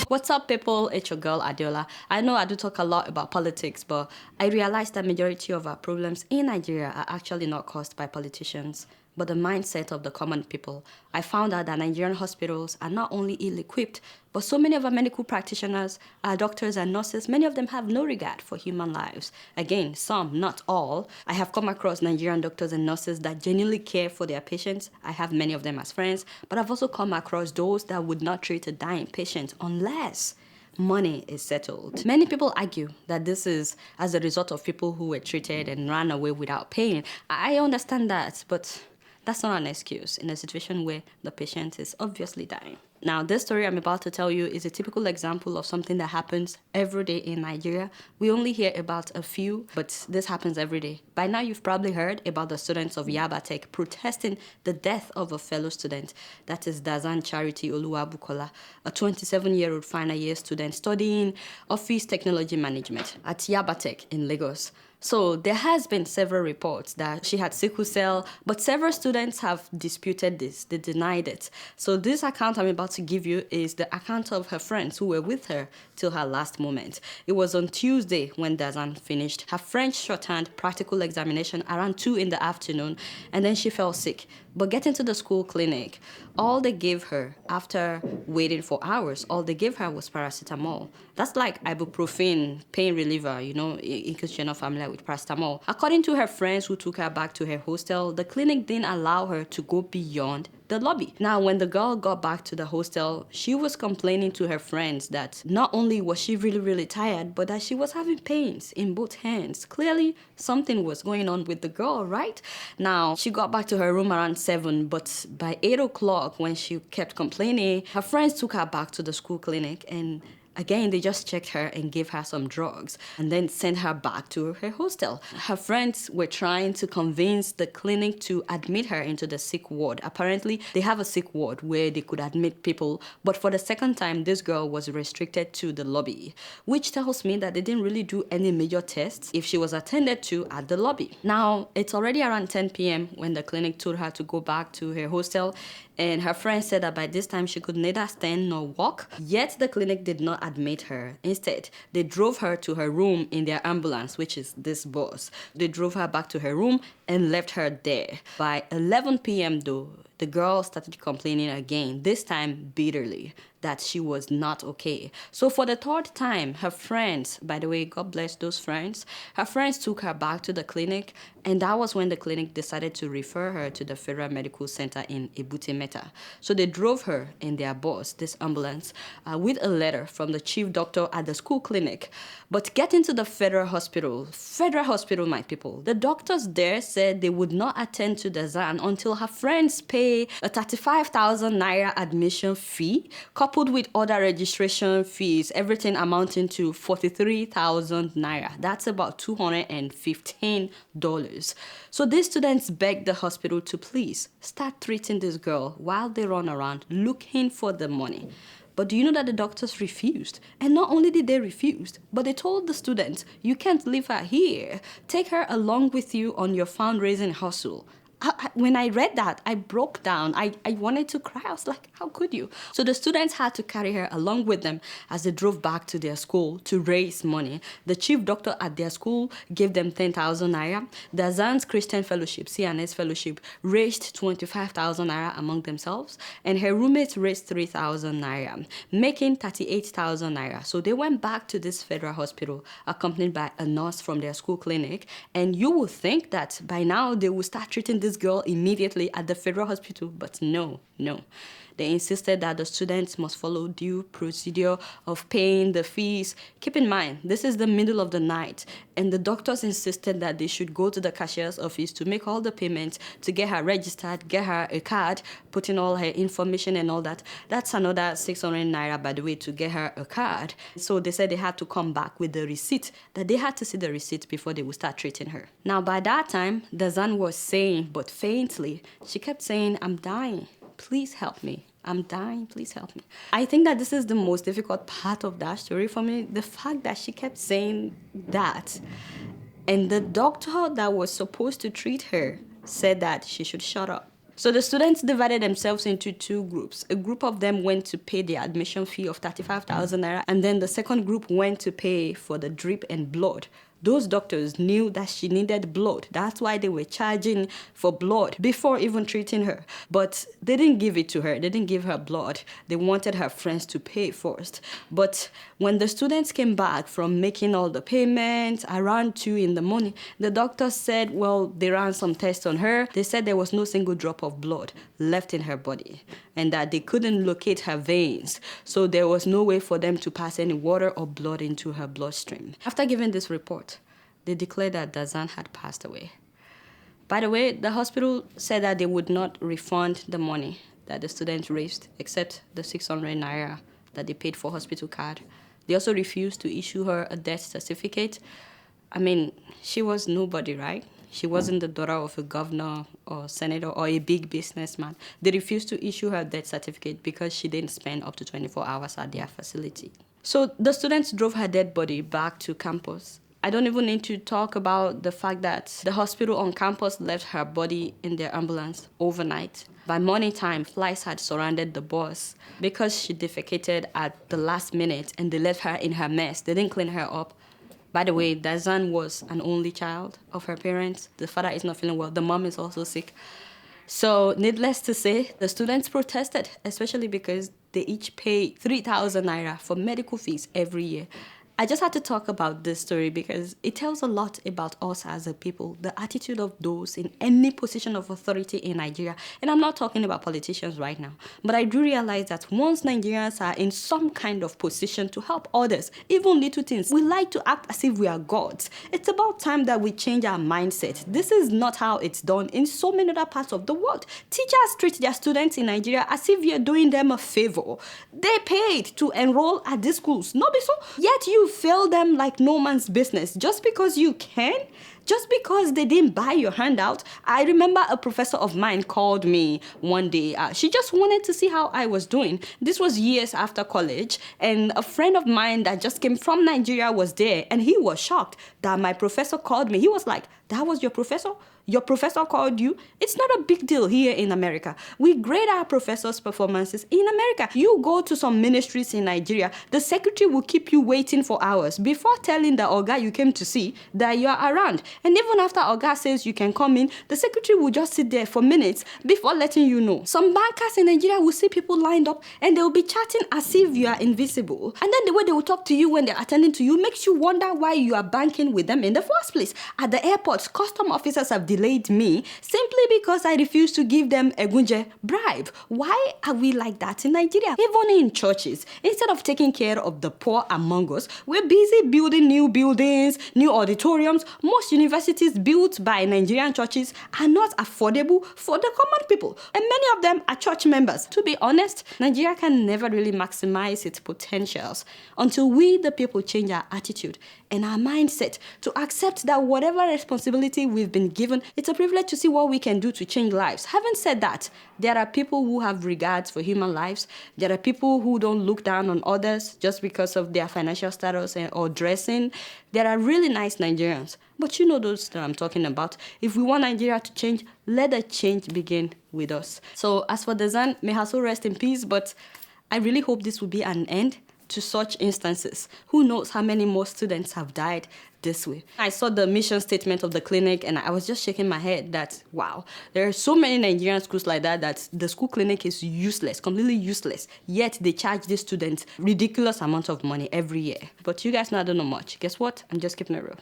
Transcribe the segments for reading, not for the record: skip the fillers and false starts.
What's up, people? It's your girl Adeola. I know I do talk a lot about politics, but I realize that majority of our problems in Nigeria are actually not caused by politicians, but the mindset of the common people. I found out that Nigerian hospitals are not only ill-equipped, but so many of our medical practitioners, our doctors and nurses, many of them have no regard for human lives. Again, some, not all. I have come across Nigerian doctors and nurses that genuinely care for their patients. I have many of them as friends, but I've also come across those that would not treat a dying patient unless money is settled. Many people argue that this is as a result of people who were treated and ran away without paying. I understand that, but that's not an excuse in a situation where the patient is obviously dying. Now, this story I'm about to tell you is a typical example of something that happens every day in Nigeria. We only hear about a few, but this happens every day. By now, you've probably heard about the students of Yahyah protesting the death of a fellow student. That is Dazan Charity Oluwabukola, a 27-year-old final year student studying office technology management at Yahyah in Lagos. So there has been several reports that she had sickle cell, but several students have disputed this. They denied it. So this account I'm about to give you is the account of her friends who were with her till her last moment. It was on Tuesday when Dazan finished her French shorthand practical examination around 2 in the afternoon, and then she fell sick. But getting to the school clinic, all they gave her, after waiting for hours, all they gave her was paracetamol. That's like ibuprofen, pain reliever, in case you're not familiar with paracetamol. According to her friends who took her back to her hostel, the clinic didn't allow her to go beyond the lobby. Now, when the girl got back to the hostel, she was complaining to her friends that not only was she really, really tired, but that she was having pains in both hands. Clearly, something was going on with the girl, right? Now, she got back to her room around 7, but by 8 o'clock, when she kept complaining, her friends took her back to the school clinic, and again, they just checked her and gave her some drugs and then sent her back to her hostel. Her friends were trying to convince the clinic to admit her into the sick ward. Apparently, they have a sick ward where they could admit people, but for the second time, this girl was restricted to the lobby, which tells me that they didn't really do any major tests if she was attended to at the lobby. Now, it's already around 10 p.m. when the clinic told her to go back to her hostel, and her friend said that by this time she could neither stand nor walk, yet the clinic did not admit her. Instead, they drove her to her room in their ambulance, which is this bus. They drove her back to her room and left her there. By 11 p.m. though, the girl started complaining again, this time bitterly, that she was not okay. So for the third time, her friends, by the way, God bless those friends, her friends took her back to the clinic, and that was when the clinic decided to refer her to the Federal Medical Center in Ebute Metta. So they drove her in their bus, this ambulance, with a letter from the chief doctor at the school clinic. But getting to the Federal Hospital, my people, the doctors there said they would not attend to Dazan until her friends pay a 35,000 naira admission fee, coupled with other registration fees, everything amounting to 43,000 naira. That's about $215. So these students begged the hospital to please start treating this girl while they run around looking for the money. But do you know that the doctors refused? And not only did they refuse, but they told the students, you can't leave her here. Take her along with you on your fundraising hustle. When I read that, I broke down. I wanted to cry. I was like, how could you? So the students had to carry her along with them as they drove back to their school to raise money. The chief doctor at their school gave them 10,000 naira. The Dazan's Christian Fellowship, CNS Fellowship, raised 25,000 naira among themselves, and her roommates raised 3,000 naira, making 38,000 naira. So they went back to this federal hospital, accompanied by a nurse from their school clinic, and you would think that by now they would start treating this girl immediately at the federal hospital, but no. They insisted that the students must follow due procedure of paying the fees. Keep in mind, this is the middle of the night, and the doctors insisted that they should go to the cashier's office to make all the payments, to get her registered, get her a card, put in all her information and all that. That's another 600 naira, by the way, to get her a card. So they said they had to come back with the receipt, that they had to see the receipt before they would start treating her. Now, by that time, Dazan was saying, but faintly, she kept saying, I'm dying. Please help me. I'm dying. Please help me. I think that this is the most difficult part of that story for me. The fact that she kept saying that. And the doctor that was supposed to treat her said that she should shut up. So the students divided themselves into two groups. A group of them went to pay the admission fee of 35,000 naira, and then the second group went to pay for the drip and blood. Those doctors knew that she needed blood. That's why they were charging for blood before even treating her. But they didn't give it to her. They didn't give her blood. They wanted her friends to pay first. But when the students came back from making all the payments around 2 in the morning, the doctor said, well, they ran some tests on her. They said there was no single drop of blood left in her body and that they couldn't locate her veins. So there was no way for them to pass any water or blood into her bloodstream. After giving this report, they declared that Dazan had passed away. By the way, the hospital said that they would not refund the money that the students raised, except the 600 naira that they paid for hospital card. They also refused to issue her a death certificate. I mean, she was nobody, right? She wasn't the daughter of a governor or senator or a big businessman. They refused to issue her death certificate because she didn't spend up to 24 hours at their facility. So the students drove her dead body back to campus. I don't even need to talk about the fact that the hospital on campus left her body in their ambulance overnight. By morning time, flies had surrounded the bus because she defecated at the last minute and they left her in her mess. They didn't clean her up. By the way, Dazan was an only child of her parents. The father is not feeling well. The mom is also sick. So needless to say, the students protested, especially because they each pay 3,000 naira for medical fees every year. I just had to talk about this story because it tells a lot about us as a people, the attitude of those in any position of authority in Nigeria. And I'm not talking about politicians right now, but I do realize that once Nigerians are in some kind of position to help others, even little things, we like to act as if we are gods. It's about time that we change our mindset. This is not how it's done in so many other parts of the world. Teachers treat their students in Nigeria as if you're doing them a favor. They paid to enroll at these schools, not be so, yet you fail them like no man's business just because you can, just because they didn't buy your handout. I remember a professor of mine called me one day. She just wanted to see how I was doing. This was years after college, and a friend of mine that just came from Nigeria was there, and he was shocked that my professor called me. He was like, "That was your professor? Your professor called you?" It's not a big deal here in America. We grade our professors' performances in America. You go to some ministries in Nigeria, the secretary will keep you waiting for hours before telling the Oga you came to see that you are around. And even after Oga says you can come in, the secretary will just sit there for minutes before letting you know. Some bankers in Nigeria will see people lined up and they will be chatting as if you are invisible. And then the way they will talk to you when they're attending to you makes you wonder why you are banking with them in the first place. At the airports, custom officers have delayed me simply because I refuse to give them a gunje bribe. Why are we like that in Nigeria? Even in churches, instead of taking care of the poor among us, we're busy building new buildings, new auditoriums. Most universities built by Nigerian churches are not affordable for the common people, and many of them are church members. To be honest, Nigeria can never really maximize its potentials until we, the people, change our attitude and our mindset to accept that whatever responsibility we've been given, it's a privilege to see what we can do to change lives. Having said that, there are people who have regards for human lives. There are people who don't look down on others just because of their financial status or dressing. There are really nice Nigerians, but you know those that I'm talking about. If we want Nigeria to change, let the change begin with us. So as for Dazan, may her soul rest in peace, but I really hope this will be an end to such instances. Who knows how many more students have died this way. I saw the mission statement of the clinic and I was just shaking my head that, wow, there are so many Nigerian schools like that the school clinic is useless, completely useless. Yet they charge these students ridiculous amount of money every year. But you guys know I don't know much. Guess what? I'm just keeping it real.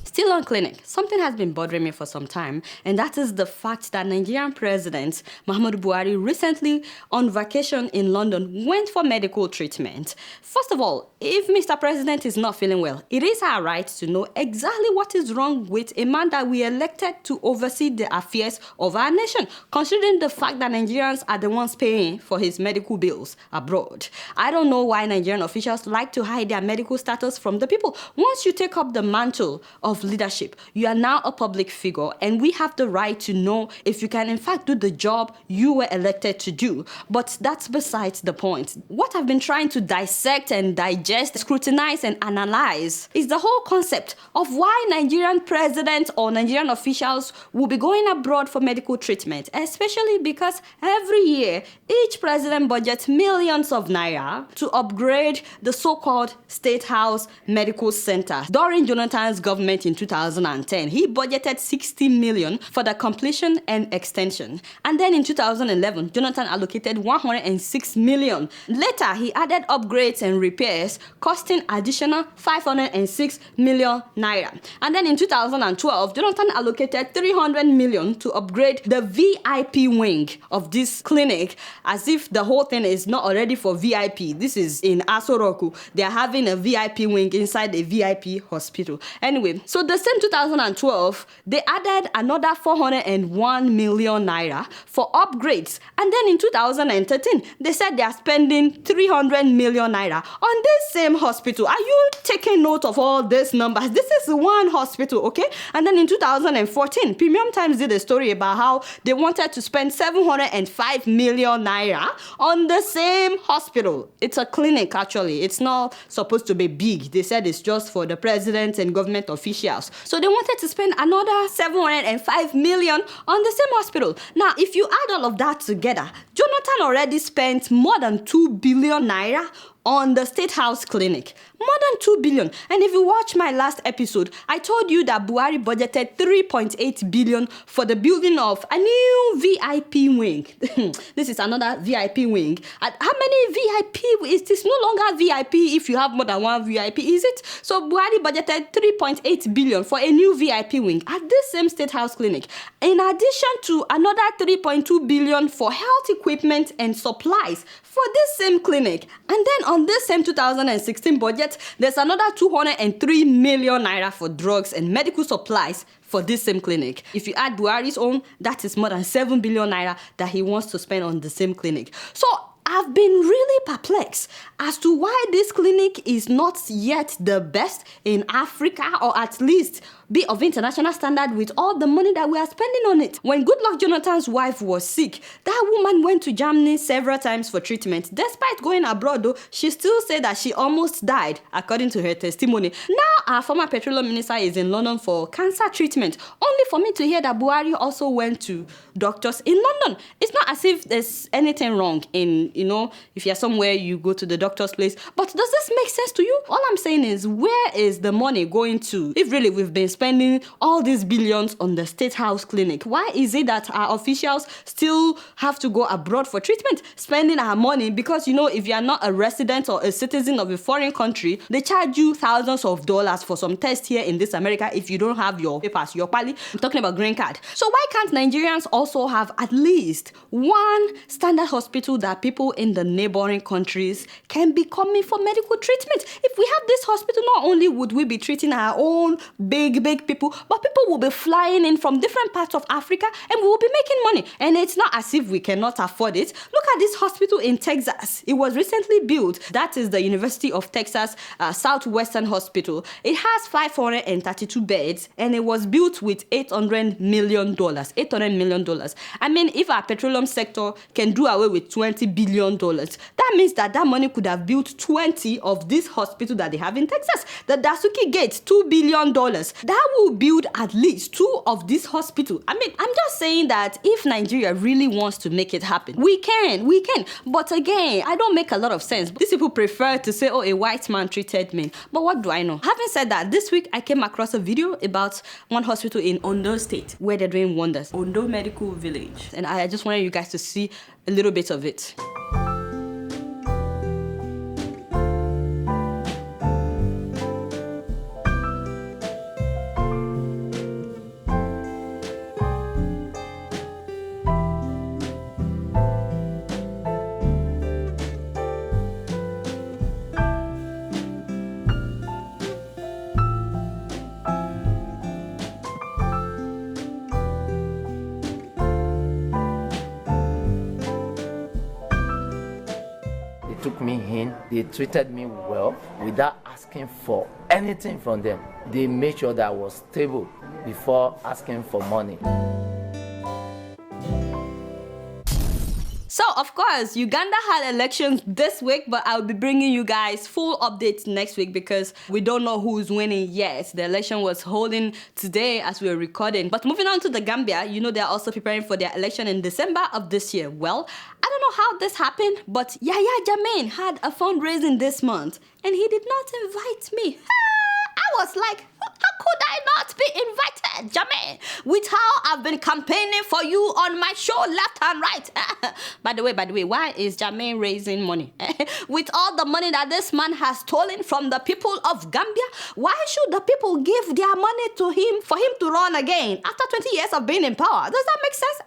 Still on clinic, something has been bothering me for some time, and that is the fact that Nigerian President Muhammadu Buhari recently on vacation in London went for medical treatment. First of all, if Mr. President is not feeling well, it is our right to know exactly what is wrong with a man that we elected to oversee the affairs of our nation, considering the fact that Nigerians are the ones paying for his medical bills abroad. I don't know why Nigerian officials like to hide their medical status from the people. Once you take up the mantle of of leadership. You are now a public figure, and we have the right to know if you can in fact do the job you were elected to do. But that's besides the point. What I've been trying to dissect and digest, scrutinize and analyze is the whole concept of why Nigerian presidents or Nigerian officials will be going abroad for medical treatment, especially because every year each president budgets millions of naira to upgrade the so-called Statehouse Medical Center. During Jonathan's government in 2010, he budgeted 60 million for the completion and extension. And then in 2011, Jonathan allocated 106 million. Later, he added upgrades and repairs, costing additional 506 million naira. And then in 2012, Jonathan allocated 300 million to upgrade the VIP wing of this clinic, as if the whole thing is not already for VIP. This is in Aso Roku. They are having a VIP wing inside a VIP hospital. Anyway, so the same 2012, they added another 401 million naira for upgrades. And then in 2013, they said they are spending 300 million naira on this same hospital. Are you taking note of all these numbers? This is one hospital, okay? And then in 2014, Premium Times did a story about how they wanted to spend 705 million naira on the same hospital. It's a clinic, actually. It's not supposed to be big. They said it's just for the president and government officials. So they wanted to spend another 705 million on the same hospital. Now, if you add all of that together, Jonathan already spent more than 2 billion naira on the State House Clinic. More than 2 billion. And if you watch my last episode, I told you that Buhari budgeted 3.8 billion for the building of a new VIP wing. This is another VIP wing. How many VIP? Is this no longer VIP if you have more than one VIP, is it? So Buhari budgeted 3.8 billion for a new VIP wing at this same State House Clinic. In addition to another 3.2 billion for health equipment and supplies for this same clinic. And then on this same 2016 budget, there's another 203 million naira for drugs and medical supplies for this same clinic. If you add Buhari's own, that is more than 7 billion naira that he wants to spend on the same clinic. So I've been really perplexed as to why this clinic is not yet the best in Africa, or at least be of international standard with all the money that we are spending on it. When Goodluck Jonathan's wife was sick, that woman went to Germany several times for treatment. Despite going abroad though, she still said that she almost died, according to her testimony. Now our former petroleum minister is in London for cancer treatment, only for me to hear that Buhari also went to doctors in London. It's not as if there's anything wrong in, if you're somewhere, you go to the doctor's place. But does this make sense to you? All I'm saying is, where is the money going to? If really we've been spending all these billions on the State House Clinic, why is it that our officials still have to go abroad for treatment, spending our money? Because, if you are not a resident or a citizen of a foreign country, they charge you thousands of dollars for some tests here in this America if you don't have your papers, your pali. I'm talking about green card. So why can't Nigerians also have at least one standard hospital that people in the neighboring countries can be coming for medical treatment? If we have this hospital, not only would we be treating our own big people, but people will be flying in from different parts of Africa and we will be making money. And it's not as if we cannot afford it. Look at this hospital in Texas. It was recently built. That is the University of Texas Southwestern Hospital. It has 532 beds and it was built with $800 million. $800 million. I mean, if our petroleum sector can do away with $20 billion, that means that money could have built 20 of this hospital that they have in Texas. The Dasuki Gate, $2 billion. That will build at least 2 of this hospital. I mean, I'm just saying that if Nigeria really wants to make it happen, we can. But again, I don't make a lot of sense. These people prefer to say, a white man treated me. But what do I know? Having said that, this week I came across a video about one hospital in Ondo State where they're doing wonders. Ondo Medical Village. And I just wanted you guys to see a little bit of it. They treated me well without asking for anything from them. They made sure that I was stable before asking for money. So, of course, Uganda had elections this week, but I'll be bringing you guys full updates next week because we don't know who's winning yet. The election was holding today as we were recording. But moving on to the Gambia, you know they're also preparing for their election in December of this year. Well, I don't know how this happened, but Yahyah Jammeh had a fundraising this month, and he did not invite me. I was like, how could I not be invited, Jammeh? With how I've been campaigning for you on my show left and right. By the way, why is Jammeh raising money? With all the money that this man has stolen from the people of Gambia, why should the people give their money to him for him to run again after 20 years of being in power? Does that make sense?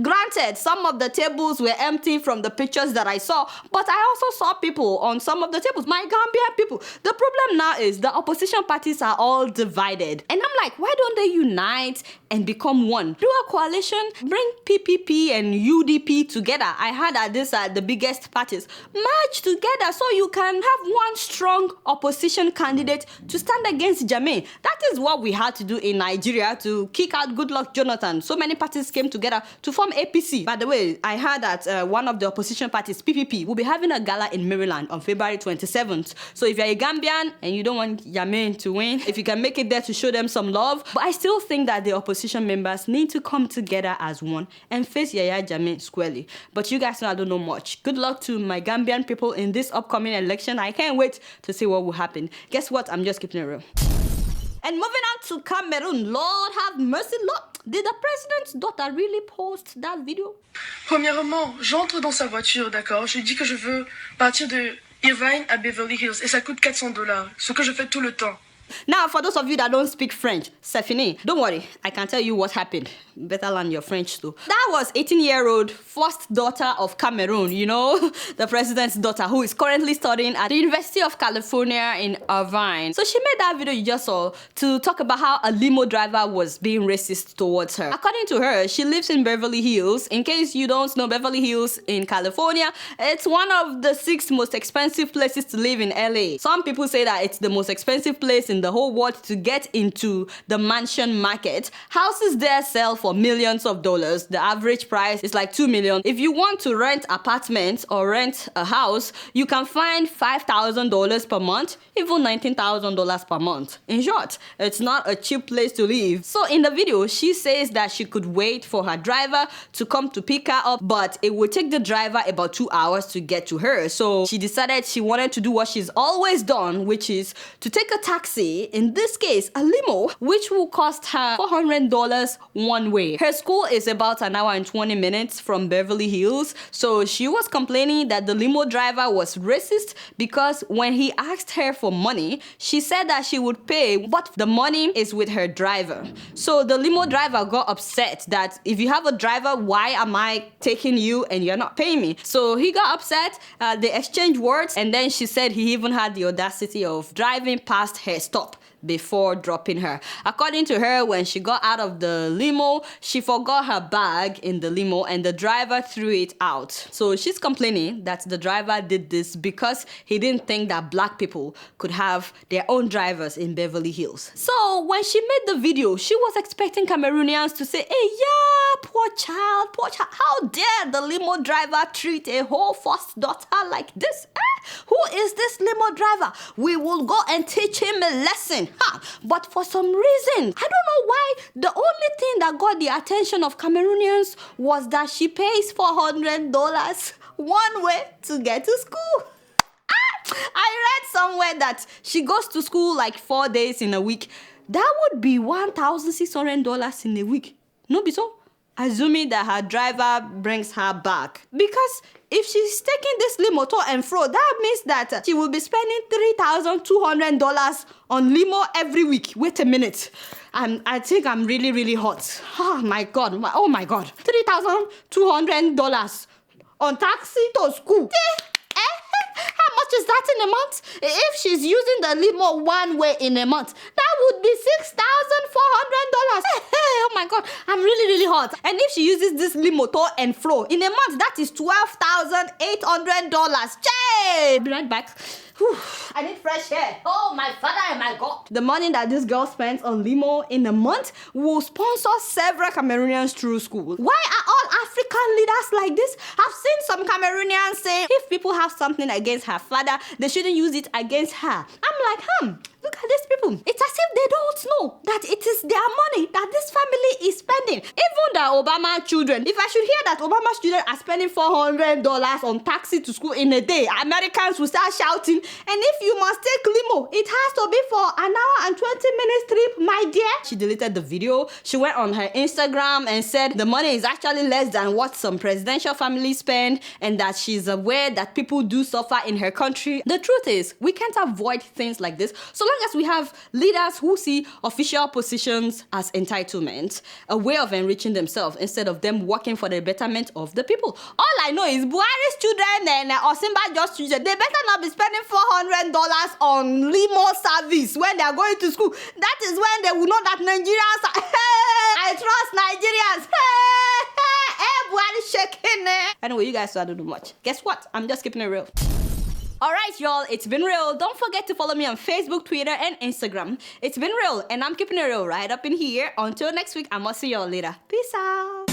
Granted, some of the tables were empty from the pictures that I saw, but I also saw people on some of the tables, my Gambian people. The problem now is the opposition parties are all divided. And I'm like, why don't they unite and become one? Do a coalition, bring PPP and UDP together. I heard that these are the biggest parties. Merge together so you can have one strong opposition candidate to stand against Jammeh. That is what we had to do in Nigeria to kick out Goodluck Jonathan. So many parties came together to form APC. By the way, I heard that one of the opposition parties, PPP, will be having a gala in Maryland on February 27th. So if you're a Gambian and you don't want Jammeh to win, if you can make it there to show them some love. But I still think that the opposition members need to come together as one and face Yahyah Jammeh squarely. But you guys know I don't know much. Good luck to my Gambian people in this upcoming election. I can't wait to see what will happen. Guess what? I'm just keeping it real. And moving on to Cameroon, Lord have mercy, Lord. Did the president's daughter really post that video? Premièrement, j'entre dans sa voiture, d'accord? Je lui dis que je veux partir de Irvine à Beverly Hills et ça coûte $400, ce que je fais tout le temps. Now, for those of you that don't speak French, Stephanie, don't worry. I can tell you what happened. Better learn your French too. That was 18-year-old first daughter of Cameroon, you know, the president's daughter who is currently studying at the University of California in Irvine. So she made that video you just saw to talk about how a limo driver was being racist towards her. According to her, she lives in Beverly Hills. In case you don't know Beverly Hills in California, it's one of the 6 most expensive places to live in LA. Some people say that it's the most expensive place in the whole world to get into the mansion market. Houses there sell for millions of dollars. The average price is like $2 million. If you want to rent apartments or rent a house, you can find $5,000 per month, even $19,000 per month. In short, it's not a cheap place to live. So in the video, she says that she could wait for her driver to come to pick her up, but it would take the driver about 2 hours to get to her. So she decided she wanted to do what she's always done, which is to take a taxi, in this case a limo, which will cost her $400 one way. Her school is about an hour and 20 minutes from Beverly Hills, so she was complaining that the limo driver was racist because when he asked her for money, she said that she would pay, but the money is with her driver. So the limo driver got upset that if you have a driver, why am I taking you and you're not paying me? So he got upset, they exchanged words, and then she said he even had the audacity of driving past her stop before dropping her. According to her, when she got out of the limo, she forgot her bag in the limo and the driver threw it out. So she's complaining that the driver did this because he didn't think that black people could have their own drivers in Beverly Hills. So when she made the video, she was expecting Cameroonians to say, hey, yeah, poor child, how dare the limo driver treat a whole first daughter like this? Who is this limo driver? We will go and teach him a lesson. But for some reason, I don't know why, the only thing that got the attention of Cameroonians was that she pays $400 one way to get to school. I read somewhere that she goes to school like 4 days in a week. That would be $1,600 in a week. No, be so? Assuming that her driver brings her back. Because if she's taking this limo to and fro, that means that she will be spending $3,200 on limo every week. Wait a minute. I think I'm really, really hot. Oh my God. $3,200 on taxi to school. How much is that in a month? If she's using the limo one way in a month, that would be $6,400. Oh my God, I'm really, really hot. And if she uses this limo to and fro in a month, that is $12,800. I'll be right back. Whew, I need fresh air. Oh my Father and my God. The money that this girl spends on limo in a month will sponsor several Cameroonians through school. Why are all African leaders like this? I've seen some Cameroonians say if people have something against her father, they shouldn't use it against her. I'm like, look at these people. It's as if they don't know that it is their money that this family is spending. Even the Obama children, if I should hear that Obama's children are spending $400 on taxi to school in a day, Americans will start shouting. And if you must take limo, it has to be for an hour and 20 minutes trip, my dear. She deleted the video. She went on her Instagram and said the money is actually less than what some presidential families spend, and that she's aware that people do suffer in her country. The truth is, we can't avoid things like this so long as we have leaders who see official positions as entitlement, a way of enriching themselves instead of them working for the betterment of the people. All I know is Buhari's children and Osimba just children, they better not be spending $400 on limo service when they are going to school. That is when they will know that Nigerians are, I trust Nigerians. Buhari shaking. Anyway, you guys don't do much. Guess what? I'm just keeping it real. Alright, y'all, it's been real. Don't forget to follow me on Facebook, Twitter, and Instagram. It's been real, and I'm keeping it real right up in here. Until next week, I must see y'all later. Peace out.